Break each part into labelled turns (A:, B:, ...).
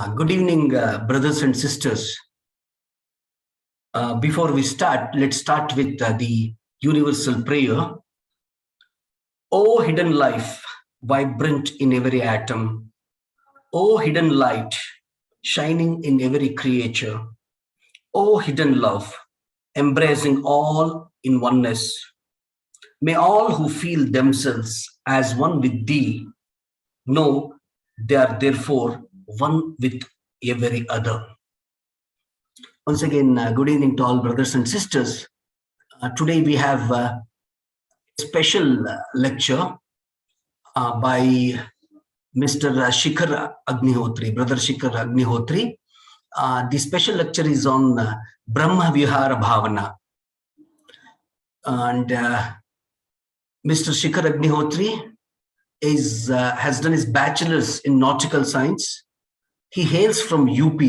A: Good evening, brothers and sisters. Before we start, let's start with the universal prayer. O hidden life, vibrant in every atom. O hidden light, shining in every creature. O hidden love, embracing all in oneness. May all who feel themselves as one with thee know they are therefore one with every other. Once again, good evening to all brothers and sisters. Today we have a special lecture by Mr. Shikhar Agnihotri, Brother Shikhar Agnihotri. The special lecture is on Brahma Vihara Bhavana. And Mr. Shikhar Agnihotri has done his bachelor's in nautical science. He hails from UP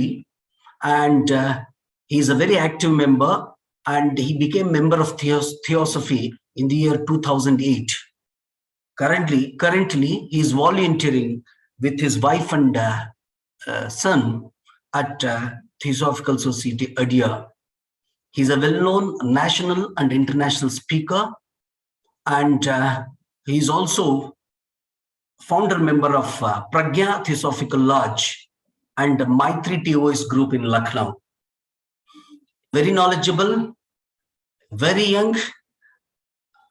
A: and he is a very active member, and he became member of Theosophy in the year 2008. Currently, he is volunteering with his wife and son at Theosophical Society, Adia. He is a well-known national and international speaker, and he is also founder member of Pragya Theosophical Lodge and the Maitri TOS group in Lucknow. Very knowledgeable, very young,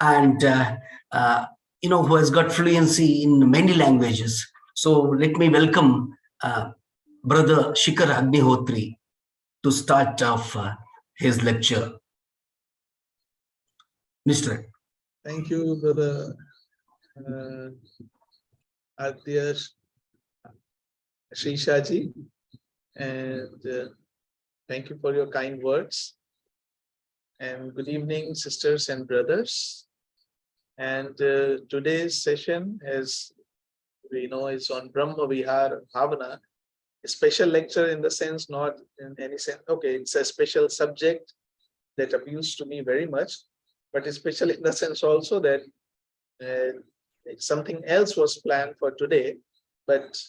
A: and who has got fluency in many languages. So let me welcome Brother Shikhar Agnihotri to start off his lecture. Mr.
B: Thank you, Brother Adhyar Shishaji, and thank you for your kind words. And good evening, sisters and brothers. And today's session, as we know, is on Brahma Vihara Bhavana, a special lecture in the sense, not in any sense, okay, it's a special subject that appeals to me very much, but especially in the sense also that something else was planned for today, but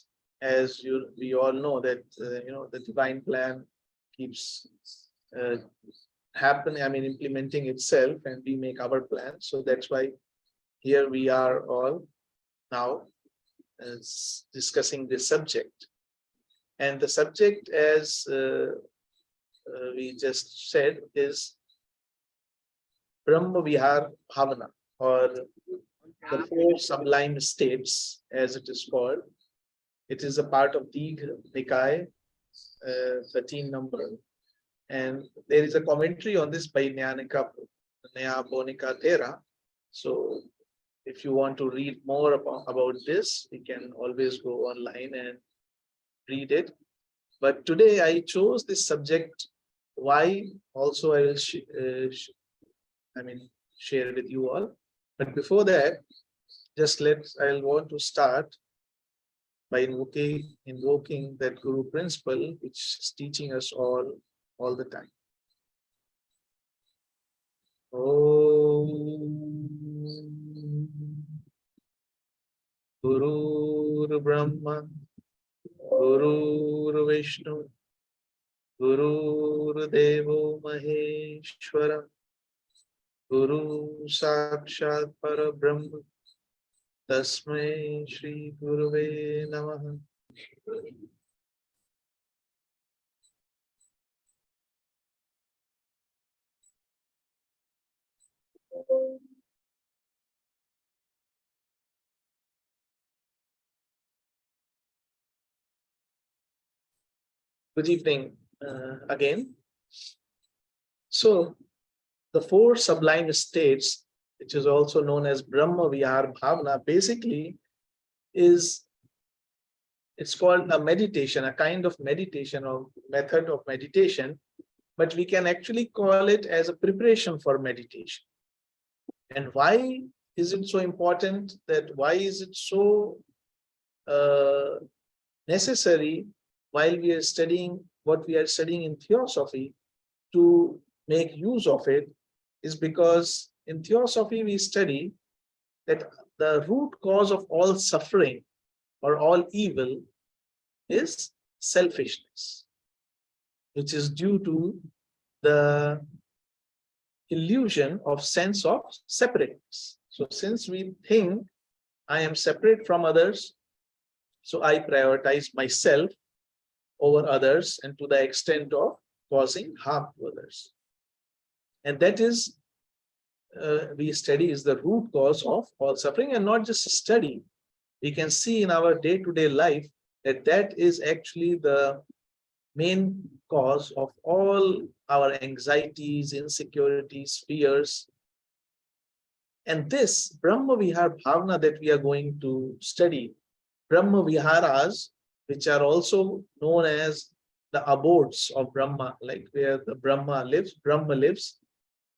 B: as we all know that the divine plan keeps implementing itself, and we make our plan. So that's why here we are all now discussing this subject. And the subject, as we just said, is Brahma Vihara Bhavana, or the four sublime states, as it is called. It is a part of Digha Nikaya, 13 number. And there is a commentary on this by Nyanika Bonika Thera. So if you want to read more about this, you can always go online and read it. But today I chose this subject. Why? Also, I will share with you all. But before that, I want to start by invoking that Guru principle, which is teaching us all the time. Om Guru Brahma, Guru Vishnu, Guru Devo Maheshwara, Guru Sakshat Parabrahma, Tasmai Shri Guruve Namaha. Good evening again. So, the four sublime states, which is also known as Brahma Vihara Bhavana, basically it's called a meditation, a kind of meditation or method of meditation, but we can actually call it as a preparation for meditation. And why is it so important? Why is it so necessary while we are studying what we are studying in Theosophy to make use of it? Is because in Theosophy we study that the root cause of all suffering or all evil is selfishness, which is due to the illusion of sense of separateness. So since we think I am separate from others, so I prioritize myself over others, and to the extent of causing harm to others. And that is, we study, is the root cause of all suffering, and not just study. We can see in our day-to-day life that that is actually the main cause of all our anxieties, insecurities, fears. And this Brahma Vihara Bhavana that we are going to study, Brahma Viharas, which are also known as the abodes of Brahma, like where the Brahma lives,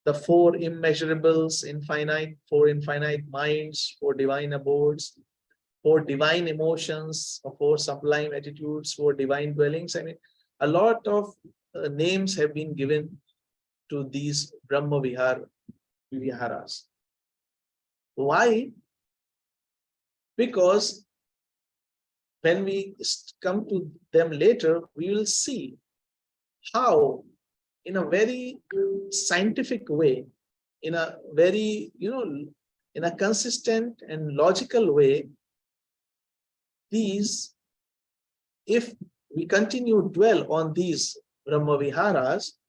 B: the four immeasurables, four infinite minds, four divine abodes, four divine emotions, four sublime attitudes, four divine dwellings. I mean, a lot of names have been given to these Brahma Viharas. Why? Because when we come to them later, we will see how, in a very scientific way, in a very, in a consistent and logical way, these, if we continue to dwell on these Brahma Viharas,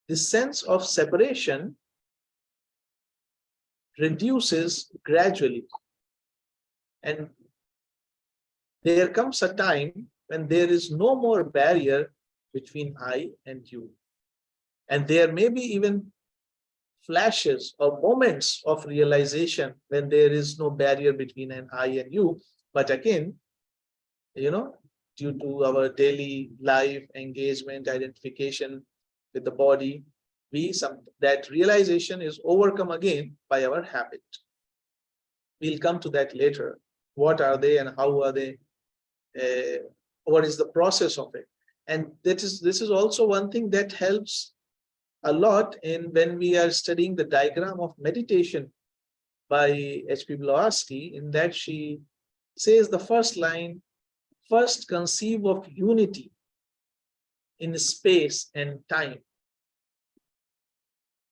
B: the sense of separation reduces gradually. And there comes a time when there is no more barrier between I and you. And there may be even flashes or moments of realization when there is no barrier between an I and you. But again, due to our daily life, engagement, identification with the body, that realization is overcome again by our habit. We'll come to that later. What are they and how are they? What is the process of it? And this is also one thing that helps a lot in when we are studying the diagram of meditation by H.P. Blavatsky, in that she says the first line, first conceive of unity in space and time.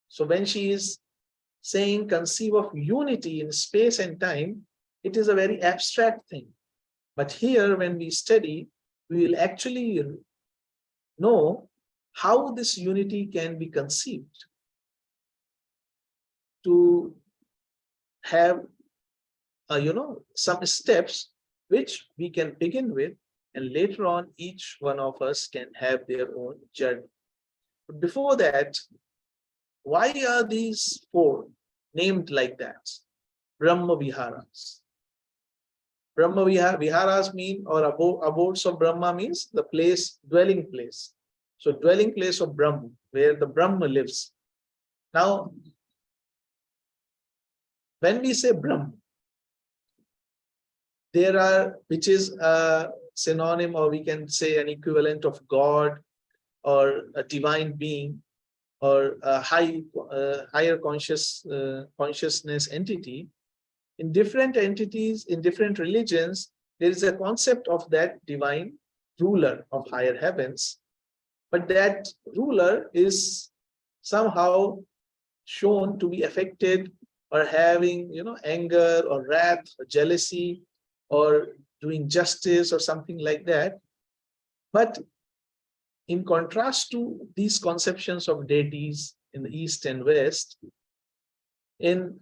B: So when she is saying conceive of unity in space and time, it is a very abstract thing. But here, when we study, we will actually know how this unity can be conceived to have, some steps which we can begin with, and later on, each one of us can have their own journey. But before that, why are these four named like that? Brahma Viharas. Brahma Viharas mean, or abodes of Brahma means the place, dwelling place. So dwelling place of Brahma, where the Brahma lives. Now, when we say Brahma, which is a synonym, or we can say an equivalent of God, or a divine being, or a higher consciousness entity. In different entities, in different religions, there is a concept of that divine ruler of higher heavens, but that ruler is somehow shown to be affected or having, anger or wrath or jealousy or doing justice or something like that. But in contrast to these conceptions of deities in the East and West, in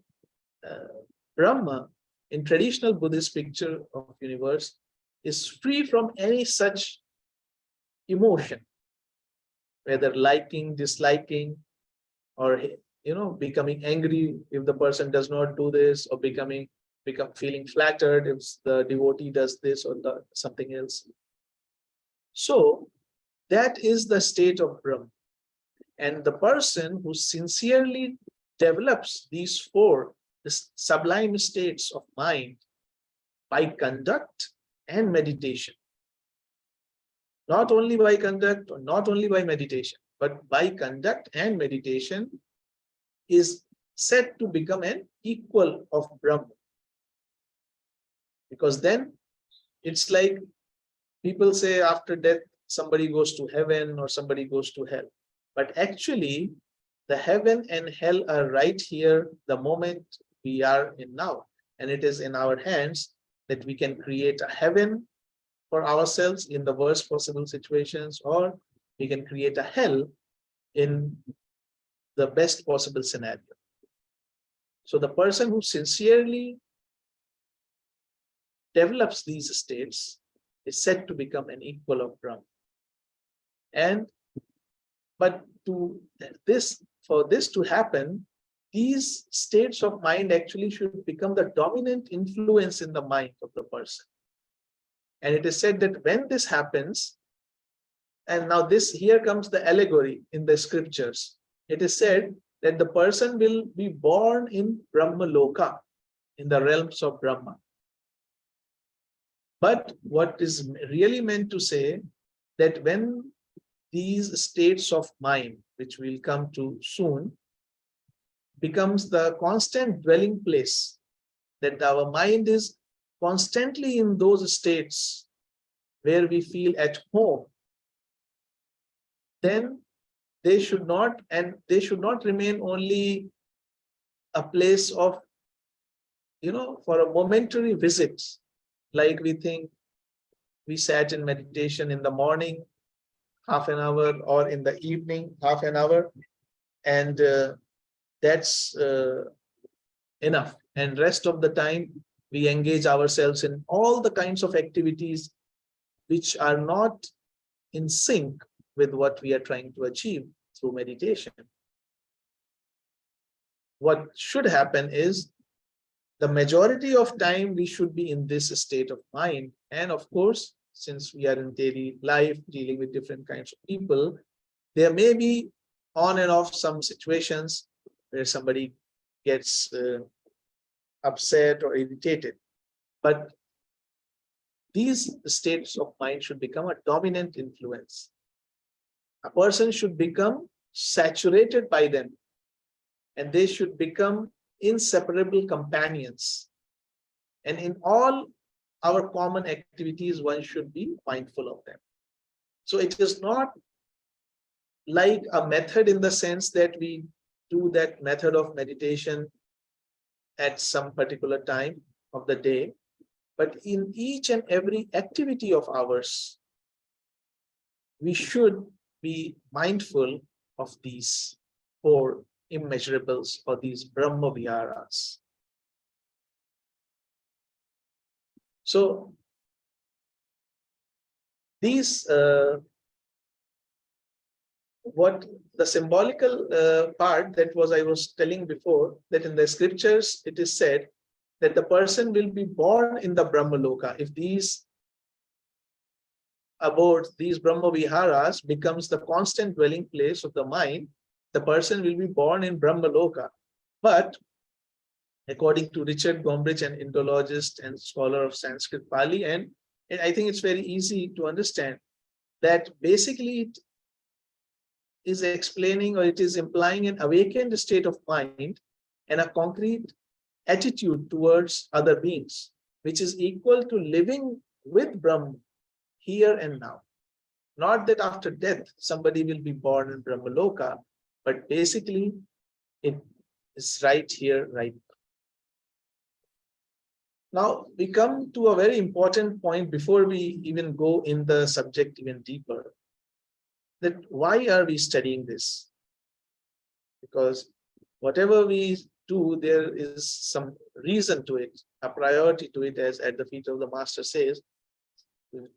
B: Brahma, in traditional Buddhist picture of universe, is free from any such emotion, whether liking, disliking, or becoming angry if the person does not do this, or feeling flattered if the devotee does this or something else. So that is the state of Brahma. And the person who sincerely develops these four sublime states of mind by conduct and meditation, not only by conduct or not only by meditation, but by conduct and meditation, is said to become an equal of Brahma. Because then it's like people say after death, somebody goes to heaven or somebody goes to hell. But actually, the heaven and hell are right here, the moment we are in now. And it is in our hands that we can create a heaven for ourselves in the worst possible situations, or we can create a hell in the best possible scenario. So the person who sincerely develops these states is said to become an equal of Brahma. And but for this to happen, these states of mind actually should become the dominant influence in the mind of the person. And it is said that when this happens, and now here comes the allegory in the scriptures. It is said that the person will be born in Brahma Loka, in the realms of Brahma. But what is really meant to say that when these states of mind, which we'll come to soon, becomes the constant dwelling place, that our mind is constantly in those states where we feel at home, then they should not remain only a place of, for a momentary visit. Like we think we sat in meditation in the morning, half an hour, or in the evening, half an hour, and that's enough. And rest of the time, we engage ourselves in all the kinds of activities which are not in sync with what we are trying to achieve through meditation. What should happen is, the majority of time we should be in this state of mind. And of course, since we are in daily life dealing with different kinds of people, there may be on and off some situations where somebody gets upset or irritated. But these states of mind should become a dominant influence. A person should become saturated by them, and they should become inseparable companions. And in all our common activities, one should be mindful of them. So it is not like a method in the sense that we do that method of meditation at some particular time of the day, but in each and every activity of ours, we should be mindful of these four immeasurables, or these Brahma Viharas. So these, what the symbolical part that I was telling before, that in the scriptures it is said that the person will be born in the Brahma Loka. If these abodes, these Brahma Viharas, becomes the constant dwelling place of the mind, the person will be born in Brahma Loka. But according to Richard Gombrich, an Indologist and scholar of Sanskrit Pali, and I think it's very easy to understand that basically it is explaining, or it is implying, an awakened state of mind and a concrete attitude towards other beings, which is equal to living with Brahma here and now. Not that after death somebody will be born in Brahma Loka, but basically it is right here, right now. Now we come to a very important point before we even go in the subject even deeper. That why are we studying this? Because whatever we do, there is some reason to it, a priority to it, as at the feet of the master says.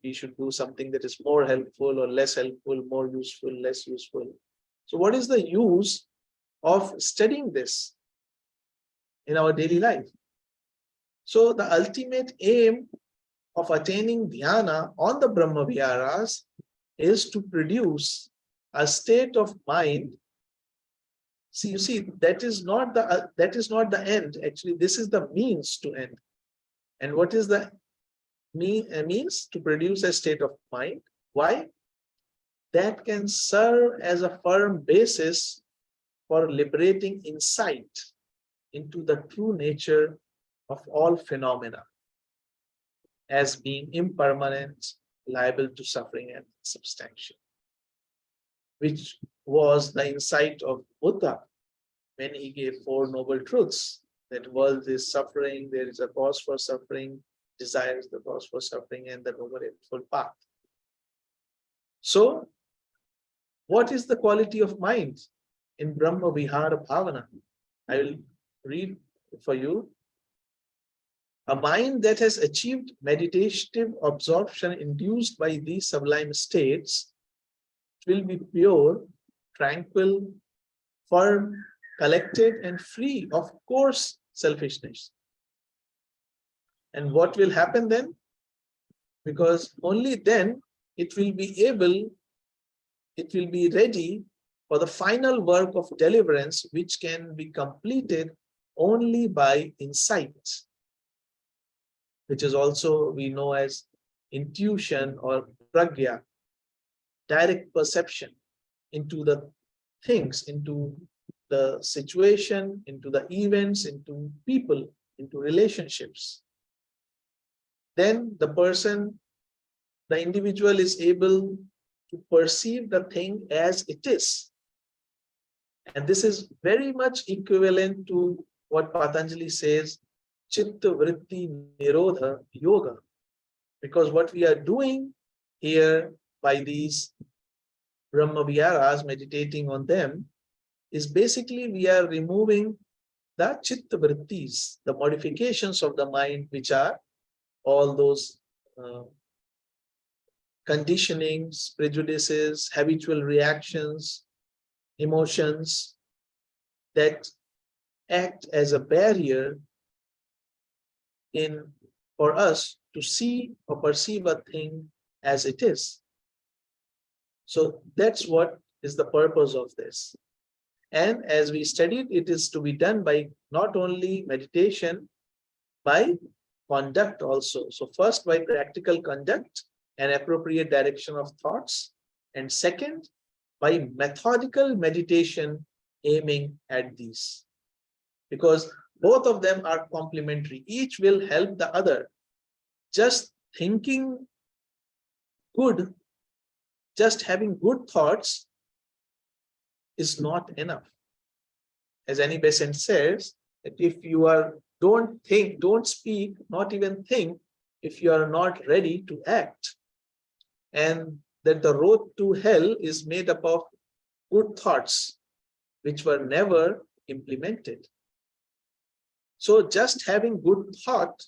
B: We should do something that is more helpful or less helpful, more useful, less useful. So what is the use of studying this in our daily life? So the ultimate aim of attaining dhyana on the Brahma Viharas is to produce a state of mind. See, you see, that is not the end. Actually, this is the means to end. And what is the means? To produce a state of mind. Why? That can serve as a firm basis for liberating insight into the true nature of all phenomena as being impermanent, liable to suffering and substantial, which was the insight of Buddha when he gave Four Noble Truths, that world is suffering, there is a cause for suffering, desire is the cause for suffering, and the Noble Eightfold Path. So, what is the quality of mind in Brahma Vihara Bhavana? I will read for you. A mind that has achieved meditative absorption induced by these sublime states will be pure, tranquil, firm, collected, and free of coarse selfishness. And what will happen then? Because only then it will be ready for the final work of deliverance, which can be completed only by insight, which is also we know as intuition or pragya, direct perception into the things, into the situation, into the events, into people, into relationships. Then the individual is able to perceive the thing as it is. And this is very much equivalent to what Patanjali says, Chitta Vritti Nirodha Yoga. Because what we are doing here by these Brahma Viharas, meditating on them, is basically we are removing the Chitta Vrittis, the modifications of the mind, which are all those conditionings, prejudices, habitual reactions, emotions that act as a barrier for us to see or perceive a thing as it is. So that's what is the purpose of this. And as we studied, it is to be done by not only meditation, by conduct also. So first by practical conduct and appropriate direction of thoughts, and second by methodical meditation aiming at these, because both of them are complementary. Each will help the other. Just thinking good, just having good thoughts is not enough. As Annie Besant says, that if you don't think, don't speak, not even think, if you are not ready to act. And that the road to hell is made up of good thoughts, which were never implemented. So just having good thought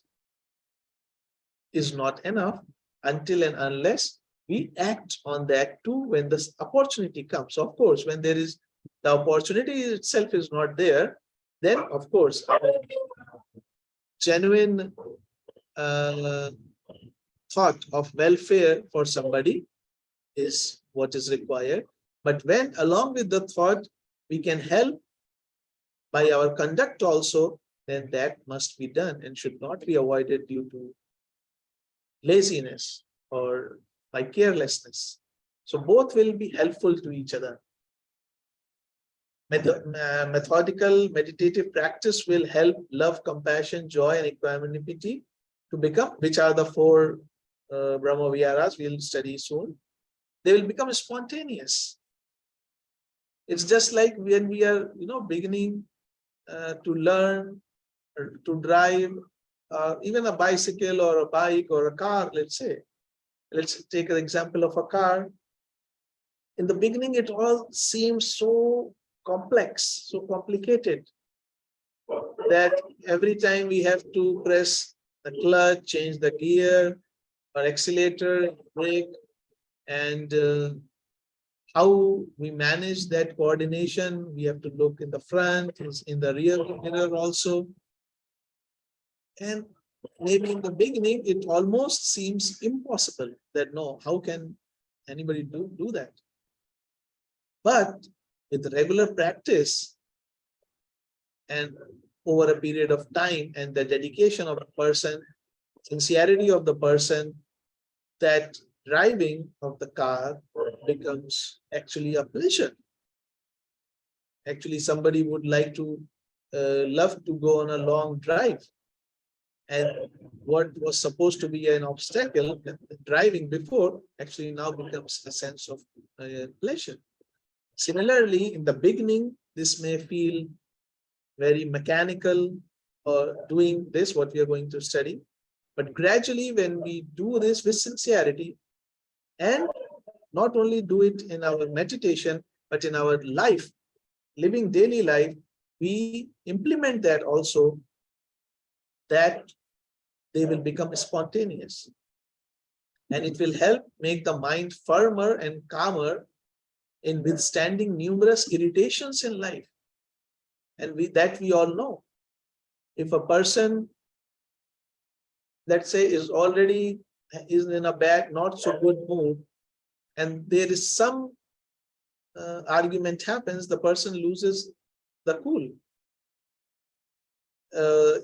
B: is not enough until and unless we act on that too when the opportunity comes. Of course, when there is the opportunity itself is not there, then of course genuine thought of welfare for somebody is what is required. But when along with the thought we can help by our conduct also, then that must be done and should not be avoided due to laziness or by carelessness. So both will be helpful to each other. Methodical meditative practice will help love, compassion, joy, and equanimity to become, which are the four Brahma Viharas we'll study soon. They will become spontaneous. It's just like when we are, beginning to learn or to drive even a bicycle or a bike or a car, let's say. Let's take an example of a car. In the beginning, it all seems so complex, so complicated, that every time we have to press the clutch, change the gear or accelerator, brake, and how we manage that coordination. We have to look in the front, in the rear mirror also. And maybe in the beginning, it almost seems impossible that no, how can anybody do that? But with regular practice and over a period of time and the dedication of the person, sincerity of the person, that driving of the car becomes actually a pleasure. Actually, somebody would like to love to go on a long drive. And what was supposed to be an obstacle, driving before, actually now becomes a sense of pleasure. Similarly, in the beginning, this may feel very mechanical or doing this, what we are going to study. But gradually, when we do this with sincerity, and not only do it in our meditation, but in our life, living daily life, we implement that also, that they will become spontaneous. And it will help make the mind firmer and calmer in withstanding numerous irritations in life. And that we all know. If a person, let's say, is in a bad, not so good mood, and there is some argument happens, the person loses the cool.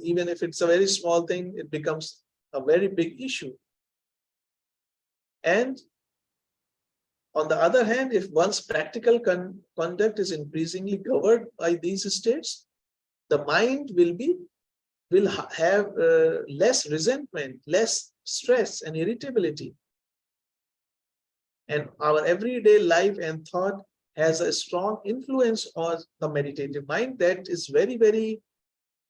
B: Even if it's a very small thing, it becomes a very big issue. And on the other hand, if one's practical conduct is increasingly covered by these states, the mind will have less resentment, less stress and irritability. And our everyday life and thought has a strong influence on the meditative mind. That is very, very,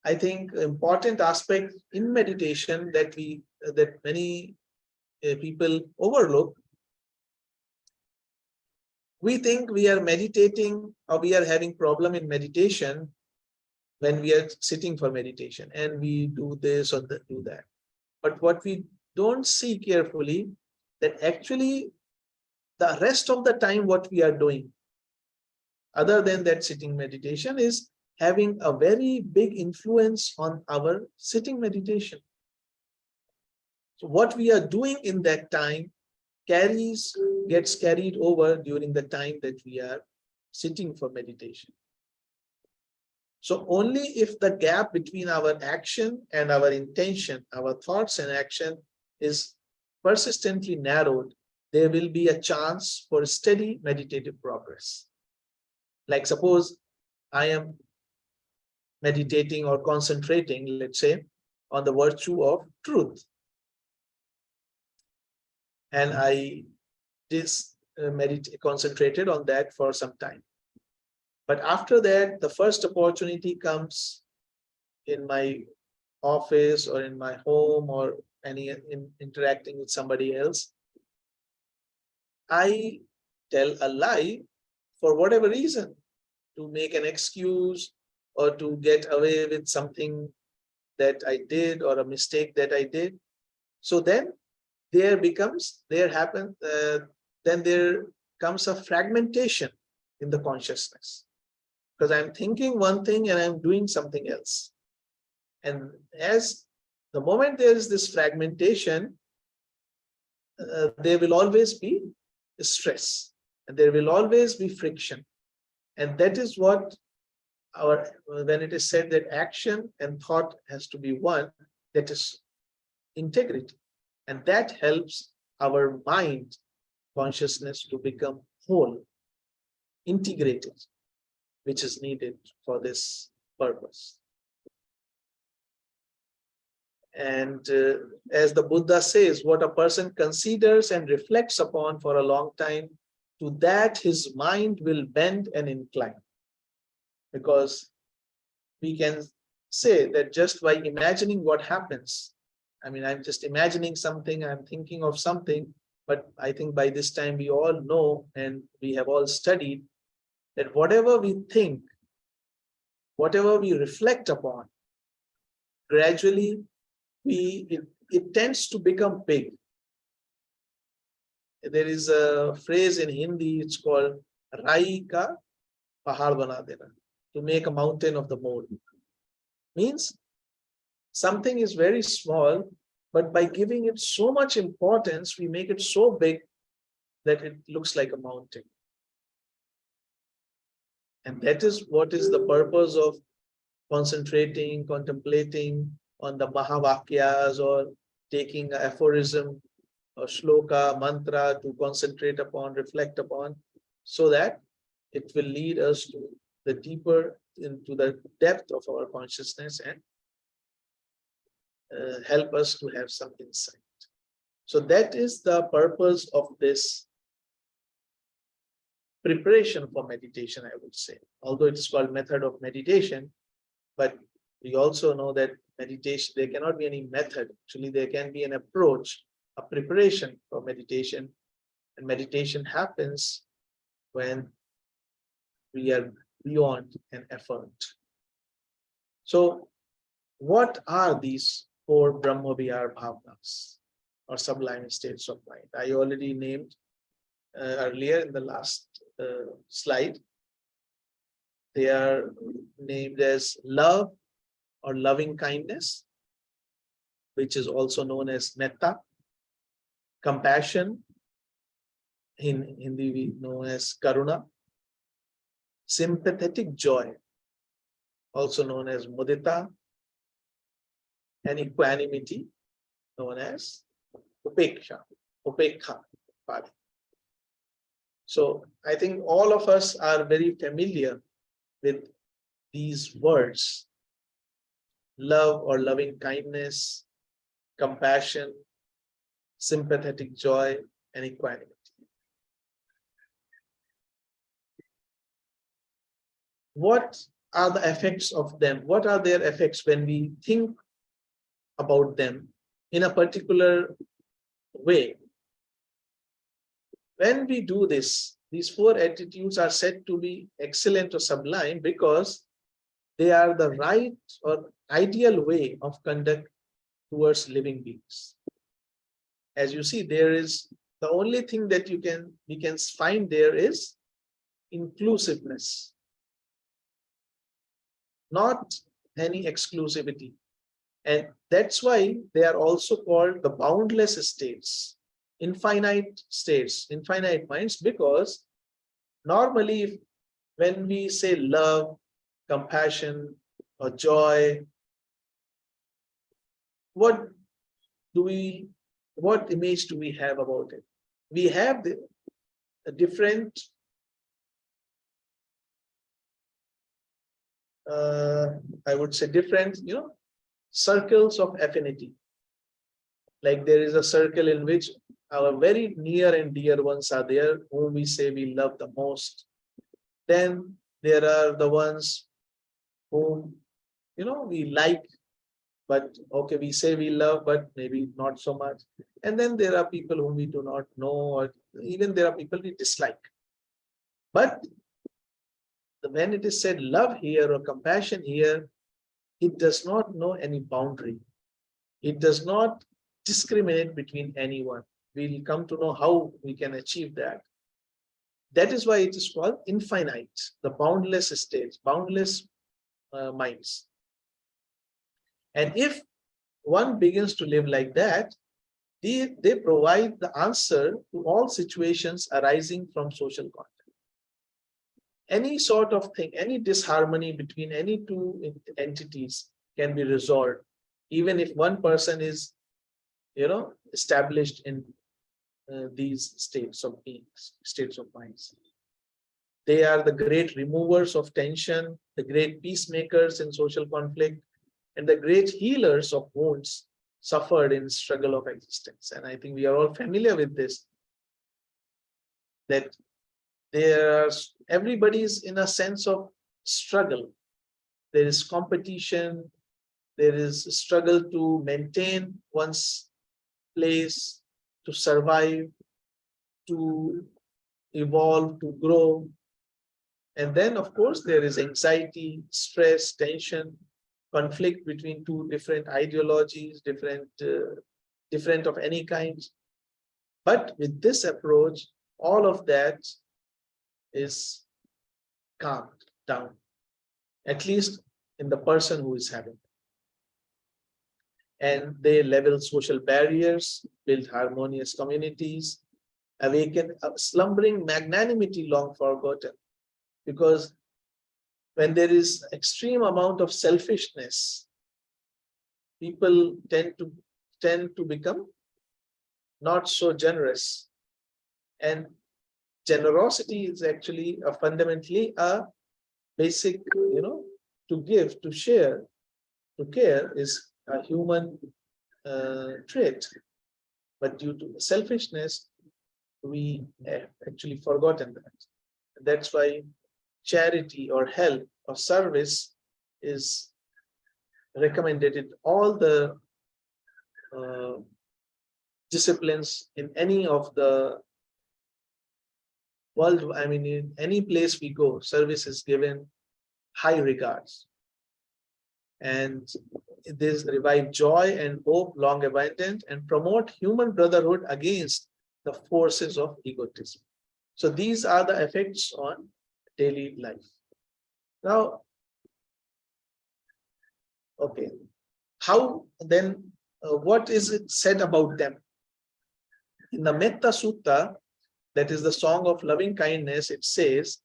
B: I think, important aspect in meditation that many people overlook. We think we are meditating or we are having problem in meditation when we are sitting for meditation and we do this or do that. But what we don't see carefully, that actually the rest of the time what we are doing, other than that sitting meditation, is having a very big influence on our sitting meditation. So what we are doing in that time gets carried over during the time that we are sitting for meditation. So only if the gap between our action and our intention, our thoughts and action, is persistently narrowed, there will be a chance for steady meditative progress. Like suppose I am meditating or concentrating, let's say, on the virtue of truth. And I concentrated on that for some time. But after that, the first opportunity comes in my office or in my home or interacting with somebody else. I tell a lie for whatever reason, to make an excuse or to get away with something that I did or a mistake that I did. So then there comes a fragmentation in the consciousness, because I'm thinking one thing and I'm doing something else. And as the moment there is this fragmentation, there will always be stress and there will always be friction. And that is what when it is said that action and thought has to be one, that is integrity. And that helps our mind consciousness to become whole, integrated, which is needed for this purpose. And as the Buddha says, what a person considers and reflects upon for a long time, to that his mind will bend and incline. Because we can say that just by imagining what happens, I mean, I'm just imagining something, I'm thinking of something, but I think by this time we all know and we have all studied that whatever we think, whatever we reflect upon, gradually it tends to become big. There is a phrase in Hindi, it's called Rai ka pahad bana dena, to make a mountain of the mole. Means something is very small, but by giving it so much importance, we make it so big that it looks like a mountain. And that is what is the purpose of concentrating, contemplating on the Mahavakyas, or taking an aphorism or shloka, mantra to concentrate upon, reflect upon, so that it will lead us to the deeper, into the depth of our consciousness and help us to have some insight. So that is the purpose of this preparation for meditation, I would say. Although it is called method of meditation, but we also know that meditation, there cannot be any method. Actually, there can be an approach, a preparation for meditation. And meditation happens when we are beyond an effort. So what are these four Brahma Vihara Bhavanas or sublime states of mind? I already named earlier in the last slide. They are named as love or loving kindness, which is also known as metta, compassion, in Hindi we know as karuna, sympathetic joy, also known as mudita, and equanimity, known as upeksha, upekha. So I think all of us are very familiar with these words: love or loving kindness, compassion, sympathetic joy, and equanimity. What are the effects of them? What are their effects when we think about them in a particular way? When we do this, these four attitudes are said to be excellent or sublime because they are the right or ideal way of conduct towards living beings. As you see, there is the only thing that we can find there is inclusiveness, not any exclusivity. And that's why they are also called the boundless states, infinite states, infinite minds, because normally when we say love, compassion, or joy, what image do we have about it? We have a different I would say different, circles of affinity. Like there is a circle in which our very near and dear ones are there, whom we say we love the most. Then there are the ones whom, we like, but okay, we say we love, but maybe not so much. And then there are people whom we do not know, or even there are people we dislike. But when it is said love here or compassion here, it does not know any boundary. It does not discriminate between anyone. We'll come to know how we can achieve that. That is why it is called infinite, the boundless states, boundless minds. And if one begins to live like that, they provide the answer to all situations arising from social contact. Any sort of thing, any disharmony between any two entities can be resolved, even if one person is, established in these states of beings, states of minds. They are the great removers of tension, the great peacemakers in social conflict, and the great healers of wounds suffered in struggle of existence. And I think we are all familiar with this, that everybody is in a sense of struggle. There is competition, there is a struggle to maintain one's place, to survive, to evolve, to grow. And then, of course, there is anxiety, stress, tension, conflict between two different ideologies, different of any kind. But with this approach, all of that is calmed down, at least in the person who is having it. And they level social barriers, build harmonious communities, awaken a slumbering magnanimity long forgotten. Because when there is extreme amount of selfishness, people tend to become not so generous. And generosity is actually fundamentally a basic, to give, to share, to care is a human trait, but due to selfishness, we have actually forgotten that. That's why charity or help or service is recommended in all the uh, disciplines in any of the world. I mean, in any place we go, service is given high regards. And this revive joy and hope long abundant and promote human brotherhood against the forces of egotism. So these are the effects on daily life. Now, okay, how then, what is it said about them? In the Metta Sutta, that is the song of loving kindness, it says,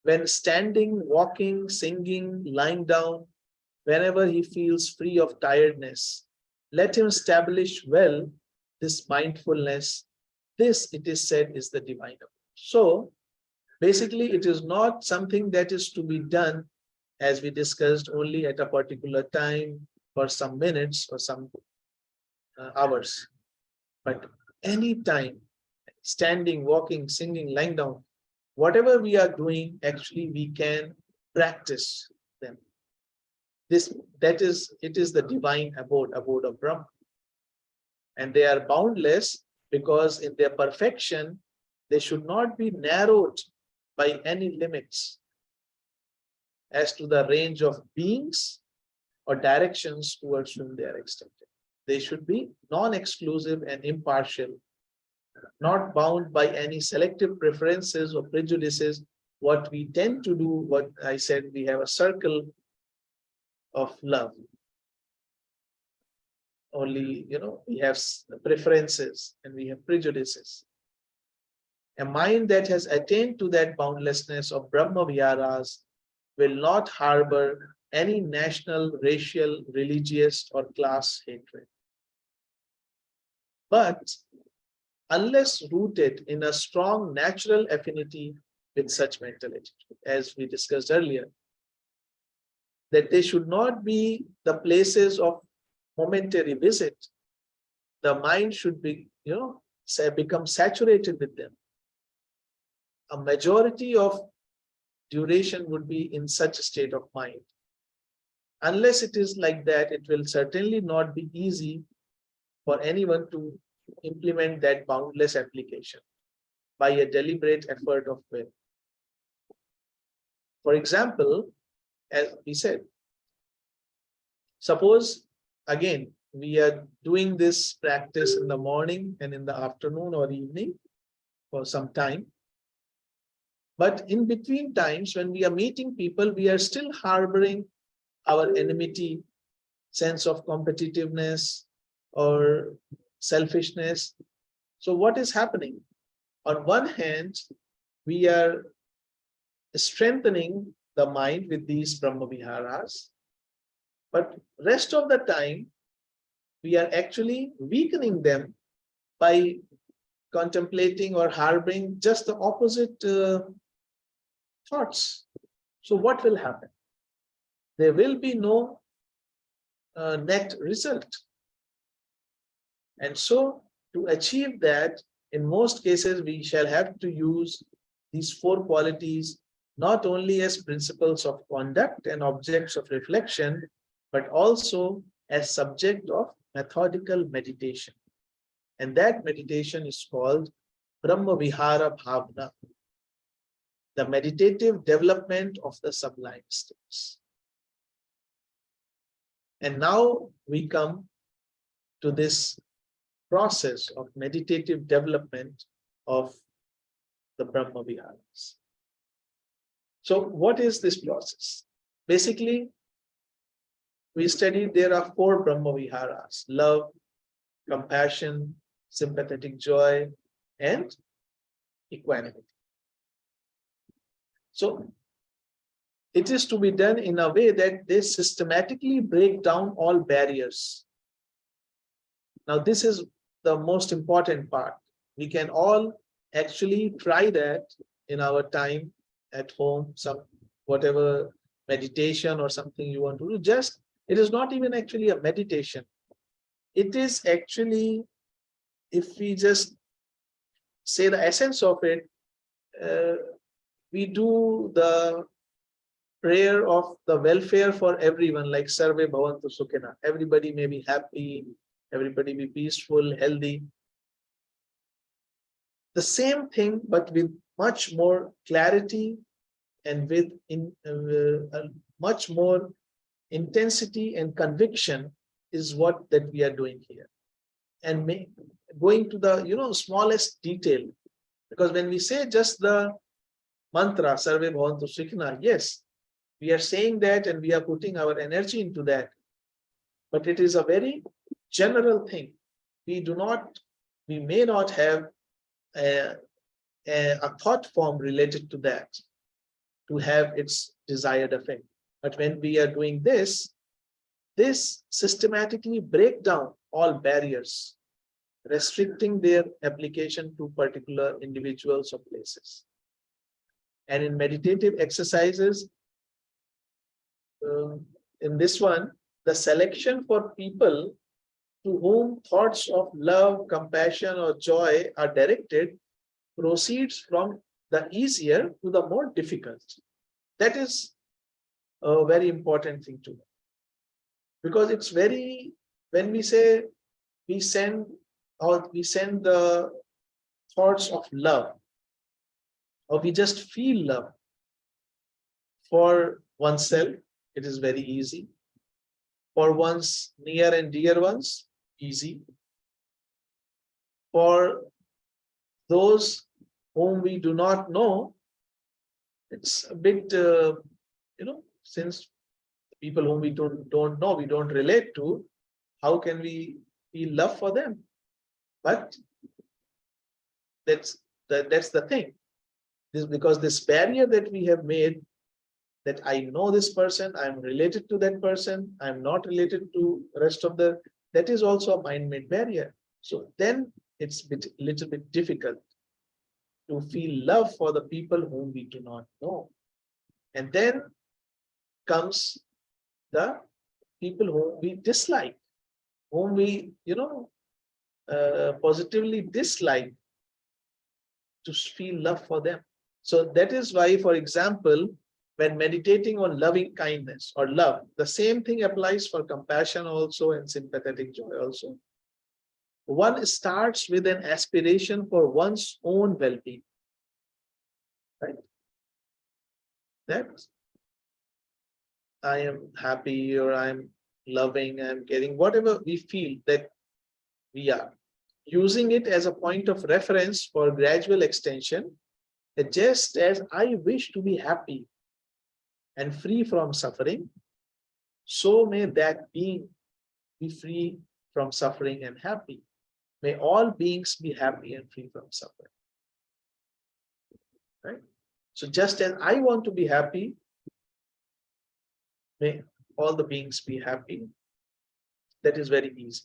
B: when standing, walking, singing, lying down, whenever he feels free of tiredness, let him establish well this mindfulness. This, it is said, is the divine. So basically, it is not something that is to be done, as we discussed, only at a particular time for some minutes or some hours, but any time, standing, walking, singing, lying down, whatever we are doing, actually we can practice them. It is the divine abode of Brahma. And they are boundless because in their perfection, they should not be narrowed by any limits as to the range of beings or directions towards whom they are extended. They should be non-exclusive and impartial, not bound by any selective preferences or prejudices. What we tend to do, what I said, we have a circle of love. Only, we have preferences and we have prejudices. A mind that has attained to that boundlessness of Brahma Viharas will not harbor any national, racial, religious, or class hatred. But unless rooted in a strong natural affinity with such mental attitude, as we discussed earlier, that they should not be the places of momentary visit. The mind should be, become saturated with them. A majority of duration would be in such a state of mind. Unless it is like that, it will certainly not be easy for anyone to implement that boundless application by a deliberate effort of will. For example, as we said, suppose again we are doing this practice in the morning and in the afternoon or evening for some time. But in between times when we are meeting people, we are still harboring our enmity, sense of competitiveness or selfishness. So what is happening? On one hand, we are strengthening the mind with these Brahma Viharas, but rest of the time, we are actually weakening them by contemplating or harboring just the opposite thoughts. So what will happen? There will be no net result. And so to achieve that, in most cases, we shall have to use these four qualities not only as principles of conduct and objects of reflection, but also as subject of methodical meditation. And that meditation is called Brahma Vihara Bhavana, the meditative development of the sublime states. And now we come to this process of meditative development of the Brahma Viharas. So what is this process? Basically, we studied there are four Brahma Viharas: love, compassion, sympathetic joy, and equanimity. So it is to be done in a way that they systematically break down all barriers. Now, this is the most important part. We can all actually try that in our time at home, some whatever meditation or something you want to do. Just, it is not even actually a meditation. it is actually, if we just say the essence of it, uh, we do the prayer of the welfare for everyone, like Sarve Bhavantu Sukhina. Everybody may be happy, everybody be peaceful, healthy. The same thing, but with much more clarity and with much more intensity and conviction is what that we are doing here. And going to the smallest detail, because when we say just the mantra Sarve Bhavantu Sukhina, yes, we are saying that and we are putting our energy into that, but it is a very general thing. We may not have a thought form related to that to have its desired effect. But when we are doing this systematically break down all barriers, restricting their application to particular individuals or places. And in meditative exercises, in this one, the selection for people to whom thoughts of love, compassion, or joy are directed proceeds from the easier to the more difficult. That is a very important thing to know. Because it's very, when we say we send the thoughts of love, or we just feel love for oneself, it is very easy. For one's near and dear ones, easy. For those whom we do not know, it's a bit, since people whom we don't know, we don't relate to, how can we feel love for them? But that's the thing. Because this barrier that we have made, that I know this person, I'm related to that person, I'm not related to rest of that is also a mind-made barrier. So then it's little bit difficult to feel love for the people whom we do not know. And then comes the people whom we dislike, whom we, positively dislike, to feel love for them. So that is why, for example, when meditating on loving kindness or love, the same thing applies for compassion also and sympathetic joy also. One starts with an aspiration for one's own well-being. Right? That I am happy, or I'm loving, I'm caring, whatever we feel that we are, using it as a point of reference for gradual extension, that just as I wish to be happy and free from suffering, so may that being be free from suffering and happy. May all beings be happy and free from suffering. Right? So just as I want to be happy, may all the beings be happy. That is very easy.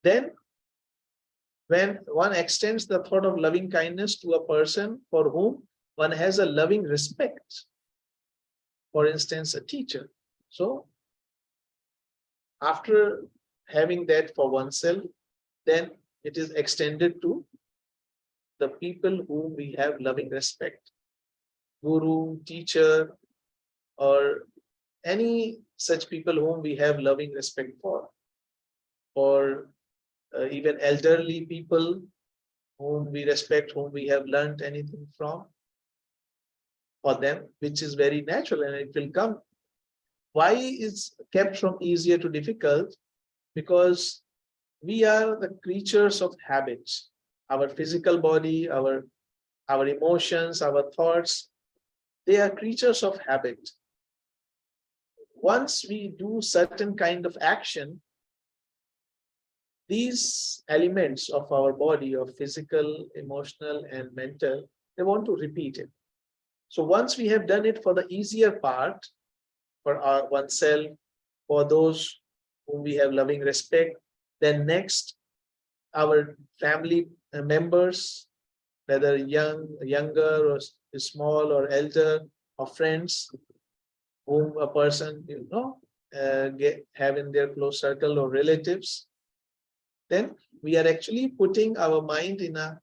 B: Then, when one extends the thought of loving kindness to a person for whom one has a loving respect, for instance, a teacher. So, after having that for oneself, then it is extended to the people whom we have loving respect, guru, teacher, or any such people whom we have loving respect for, or even elderly people whom we respect, whom we have learned anything from, for them, which is very natural and it will come. Why is kept from easier to difficult? Because we are the creatures of habits. Our physical body, our emotions, our thoughts, they are creatures of habit. Once we do certain kind of action, these elements of our body, of physical, emotional, and mental, they want to repeat it. So once we have done it for the easier part, for oneself, for those whom we have loving respect, then next, our family members, whether younger, or small, or elder, or friends, whom a person, have in their close circle or relatives, then we are actually putting our mind in a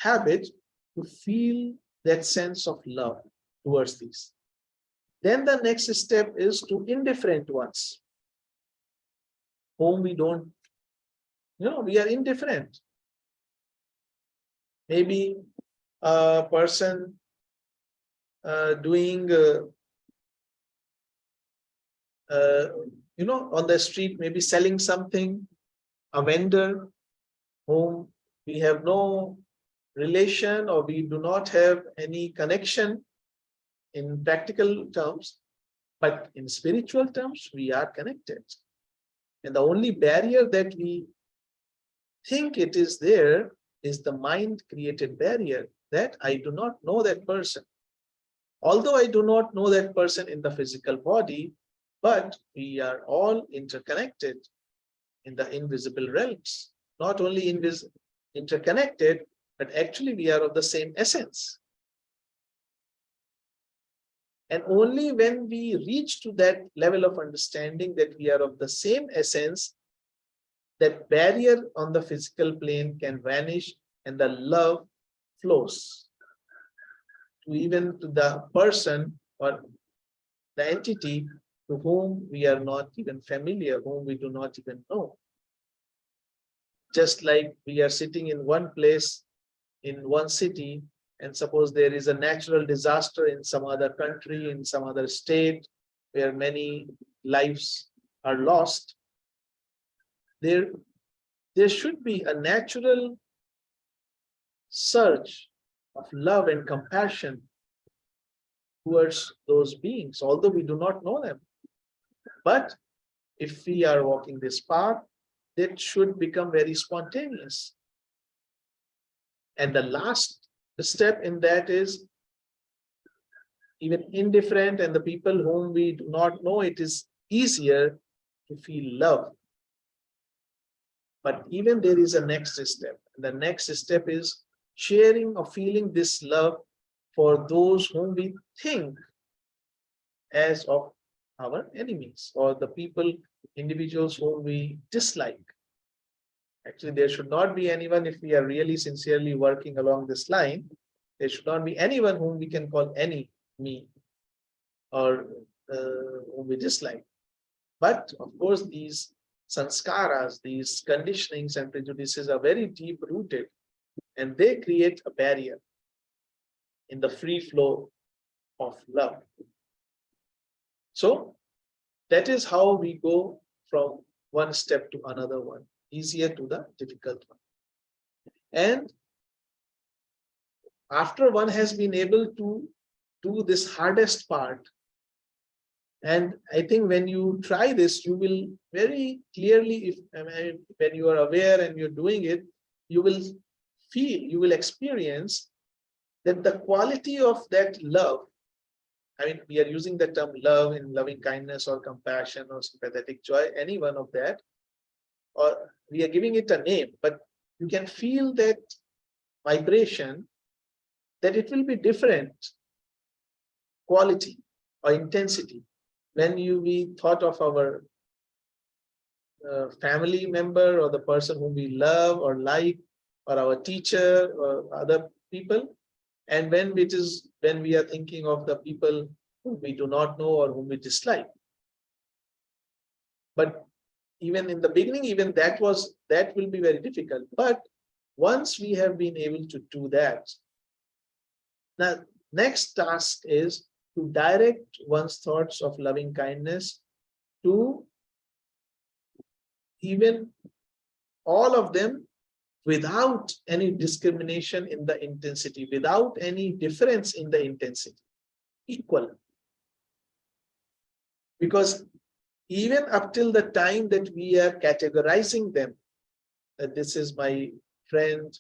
B: habit to feel that sense of love towards these. Then the next step is to indifferent ones, whom we don't, we are indifferent. Maybe a person doing, on the street, maybe selling something, a vendor whom we have no relation or we do not have any connection in practical terms, but in spiritual terms, we are connected. And the only barrier that we think it is there is the mind created barrier that I do not know that person. Although I do not know that person in the physical body, but we are all interconnected in the invisible realms. Not only interconnected, but actually we are of the same essence. And only when we reach to that level of understanding that we are of the same essence, that barrier on the physical plane can vanish and the love flows to even to the person or the entity to whom we are not even familiar, whom we do not even know. Just like we are sitting in one place, in one city, and suppose there is a natural disaster in some other country, in some other state, where many lives are lost, there should be a natural surge of love and compassion towards those beings, although we do not know them. But if we are walking this path, that should become very spontaneous. And the last step in that is even indifferent and the people whom we do not know, it is easier to feel love. But even there is a next step. The next step is sharing or feeling this love for those whom we think as of our enemies or the people, individuals whom we dislike. Actually, there should not be anyone, if we are really sincerely working along this line, there should not be anyone whom we can call enemy or whom we dislike. But of course, these sanskaras, these conditionings and prejudices are very deep rooted and they create a barrier in the free flow of love. So that is how we go from one step to another one, easier to the difficult one. And after one has been able to do this hardest part, and I think when you try this, you will very clearly, when you are aware and you're doing it, you will feel, you will experience that the quality of that love, I mean, we are using the term love in loving kindness or compassion or sympathetic joy, any one of that, or we are giving it a name, but you can feel that vibration, that it will be different quality or intensity when we thought of our family member or the person whom we love or like, or our teacher or other people, and when we are thinking of the people whom we do not know or whom we dislike. But even in the beginning, even that will be very difficult. But once we have been able to do that, now next task is to direct one's thoughts of loving kindness to even all of them without any discrimination in the intensity, without any difference in the intensity, equal. Because even up till the time that we are categorizing them, that this is my friend,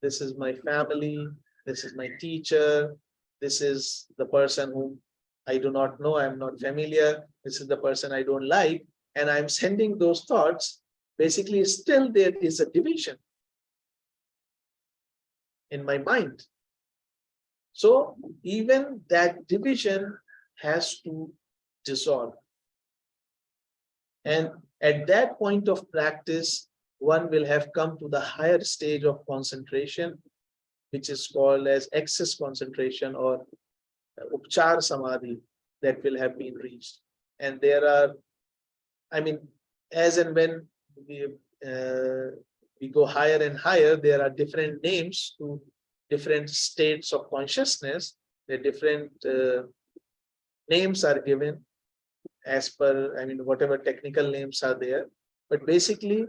B: this is my family, this is my teacher, this is the person whom I do not know, I'm not familiar, this is the person I don't like, and I'm sending those thoughts, basically still there is a division in my mind. So even that division has to dissolve. And at that point of practice, one will have come to the higher stage of concentration, which is called as excess concentration or upchar samadhi, that will have been reached. And there are, I mean, as and when we go higher and higher, there are different names to different states of consciousness. The different names are given as per, I mean, whatever technical names are there. But basically,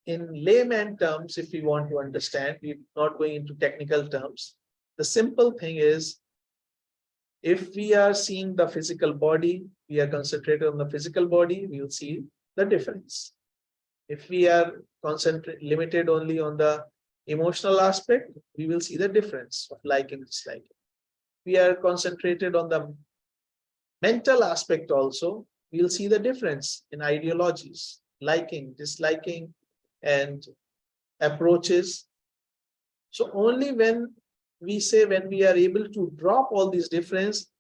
B: in layman terms, if we want to understand, we're not going into technical terms. The simple thing is, if we are seeing the physical body, we are concentrated on the physical body, we will see the difference. If we are limited only on the emotional aspect, we will see the difference of liking, disliking. We are concentrated on the mental aspect also, we will see the difference in ideologies, liking, disliking, and approaches. So only when we say, when we are able to drop all these difference,